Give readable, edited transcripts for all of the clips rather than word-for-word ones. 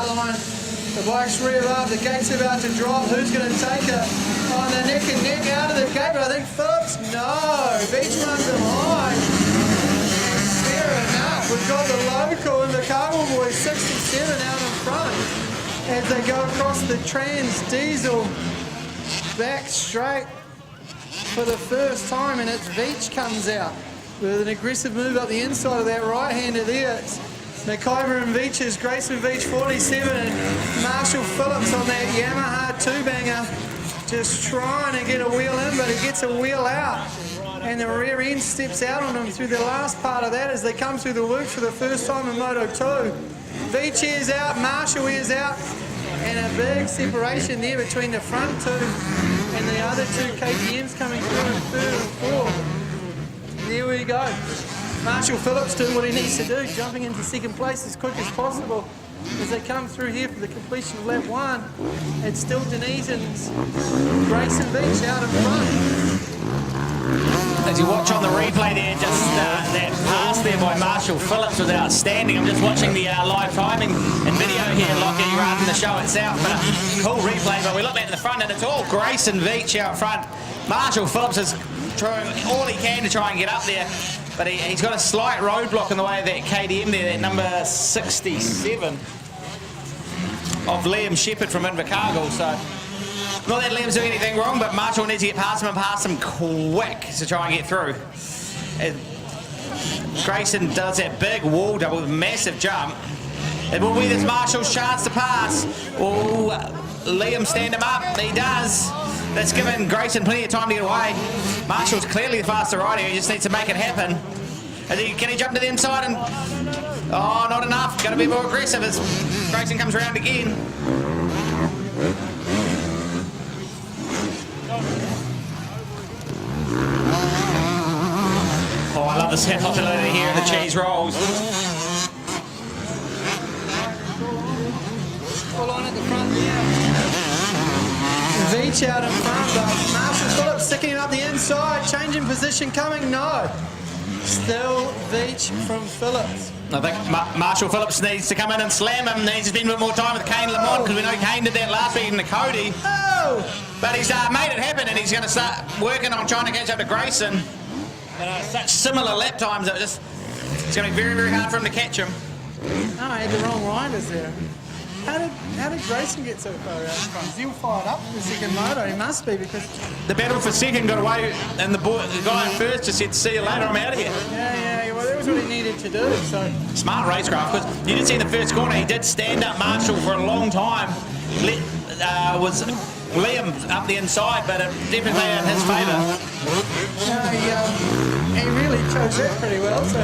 Line. The bikes rev up, the gate's about to drop. Who's going to take it on the neck and neck out of the gate? I think Phillips. No, Beach runs him high. Fair enough. We've got the local and the Cargill boys 67 out in front as they go across the Trans Diesel back straight for the first time, and it's Veach comes out with an aggressive move up the inside of that right-hander there. It's McIver and Veach's, Grayson Veach 47 and Marshall Phillips on that Yamaha 2-banger, just trying to get a wheel in, but he gets a wheel out. And the rear end steps out on him through the last part of that as they come through the works for the first time in Moto 2. Veach is out, Marshall is out, and a big separation there between the front two and the other two KTMs coming through in third and fourth. There we go. Marshall Phillips doing what he needs to do, jumping into second place as quick as possible as they come through here for the completion of lap 1. It's still Denise and Grayson Veach out in front. As you watch on the replay there, just that pass there by Marshall Phillips was outstanding. I'm just watching the live timing and video here, Lockie, rather than the show itself. But a cool replay, but we look back at the front and it's all Grayson Veach out front. Marshall Phillips is trying all he can to try and get up there. But he's got a slight roadblock in the way of that KTM there, that number 67 of Liam Shepherd from Invercargill. So, not that Liam's doing anything wrong, but Marshall needs to get past him and pass him quick to try and get through. And Grayson does that big wall double with a massive jump. It will be this Marshall's chance to pass. Will Liam stand him up? He does. That's given Grayson plenty of time to get away. Marshall's clearly the faster rider. He just needs to make it happen. And can he jump to the inside? And oh, not enough. Got to be more aggressive as Grayson comes around again. Oh, I love the set popularity here in the cheese rolls. Full on at the front there. Veach out in front, but Marshall Phillips sticking him up the inside, changing position coming, no. Still Veach from Phillips. I think Marshall Phillips needs to come in and slam him. Needs to spend a bit more time with Kane Lamont because we know Kane did that last week in the Cody. Oh! But he's made it happen and he's going to start working on trying to catch up to Grayson. But such similar lap times, it's going to be very, very hard for him to catch him. No, I had the wrong riders there. How did Grayson get so far out front? Is he all fired up for the second moto? He must be, because the battle for second got away and the guy in first just said, see you later, I'm out of here. Yeah, well that was what he needed to do. So smart racecraft, because you did see in the first corner, he did stand up Marshall for a long time. Was Liam up the inside, but it definitely in his favour. He really chose that pretty well, so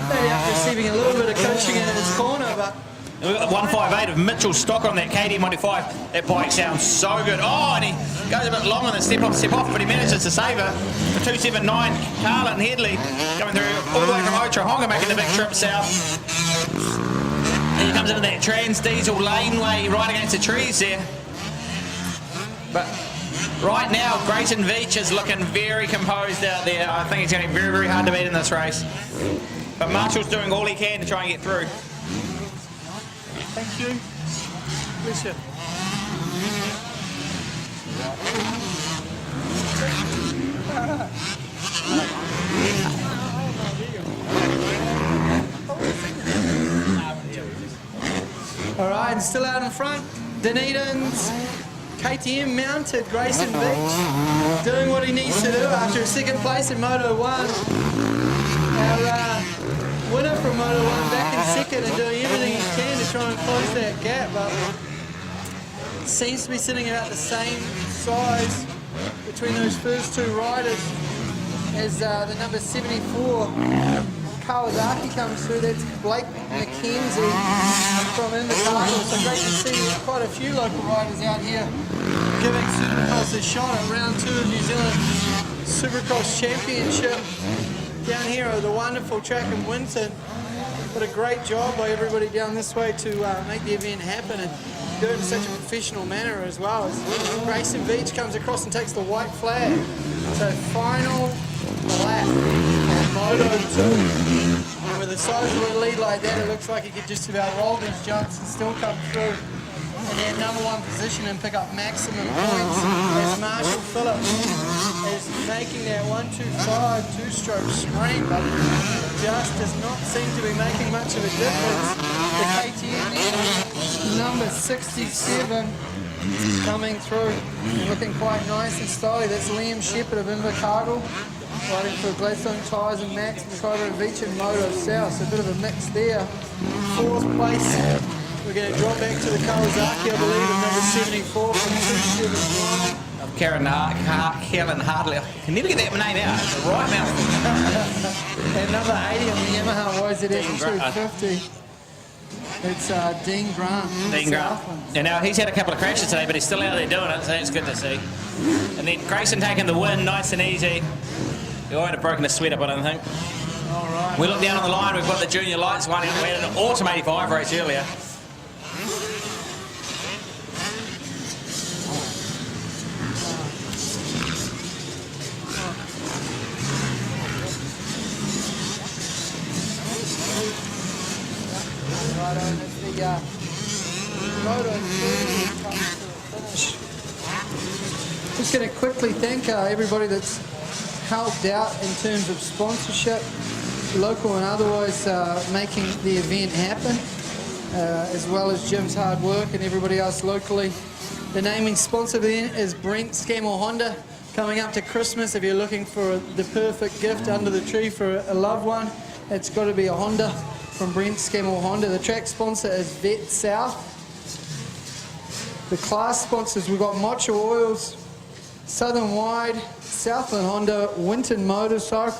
maybe up receiving a little bit of coaching in his corner, but we've got 158 of Mitchell stock on that KTM 125. That bike sounds so good. Oh, and he goes a bit long on the step off, but he manages to save her. The 279, Carlin Headley coming through all the way from Otrahonga, making the big trip south. And he comes into that Trans Diesel laneway right against the trees there. But right now, Grayson Veach is looking very composed out there. I think it's going to be very, very hard to beat in this race. But Marshall's doing all he can to try and get through. Thank you. Bless you. All right, and still out in front, Dunedin's KTM mounted Grayson Veach, doing what he needs to do after a second place in Moto 1. Our winner from Moto 1 back in second and doing everything he can to try and close that gap, but seems to be sitting about the same size between those first two riders as the number 74 Kawasaki comes through. That's Blake McKenzie from Invercargill. So great to see quite a few local riders out here giving Supercross a shot at round 2 of New Zealand Supercross Championship down here at the wonderful track in Winton. What a great job by everybody down this way to make the event happen and do it in such a professional manner as well. As Grayson Veach comes across and takes the white flag. So final lap of Moto 2. And with a sizable lead like that, it looks like he could just about roll these jumps and still come through in that number one position and pick up maximum points as Marshall Phillips is making that 125 two-stroke sprint, but just does not seem to be making much of a difference. The KTM number 67 coming through, looking quite nice and stylish. That's Liam Shepherd of Invercargill, riding for Gladstone Tyres and Max Dakota and Winton Moto South. So a bit of a mix there. Fourth place, we're going to drop back to the Kawasaki, I believe, at number 74 from 271. Karen Hartley. I can never get that name out. It's the right mouth. And number 80 on the Yamaha YZF-250. It's Dean Grant. Dean Grant. And now he's had a couple of crashes today, but he's still out there doing it, so that's good to see. And then Grayson taking the win, nice and easy. He won't have broken a sweat up, I don't think. All right. We look down on the line, we've got the junior lights one. We had an Autumn 85 race earlier. Right on, that's the Moto 3 comes to a finish. Just going to quickly thank everybody that's helped out in terms of sponsorship, local and otherwise, making the event happen, as well as Jim's hard work and everybody else locally. The naming sponsor then is Brent Scammell Honda. Coming up to Christmas, if you're looking for the perfect gift under the tree for a loved one, it's got to be a Honda from Brent Scammell Honda. The track sponsor is Vet South. The class sponsors, we've got Mocha Oils, Southern Wide, Southland Honda, Winton Motorcycle.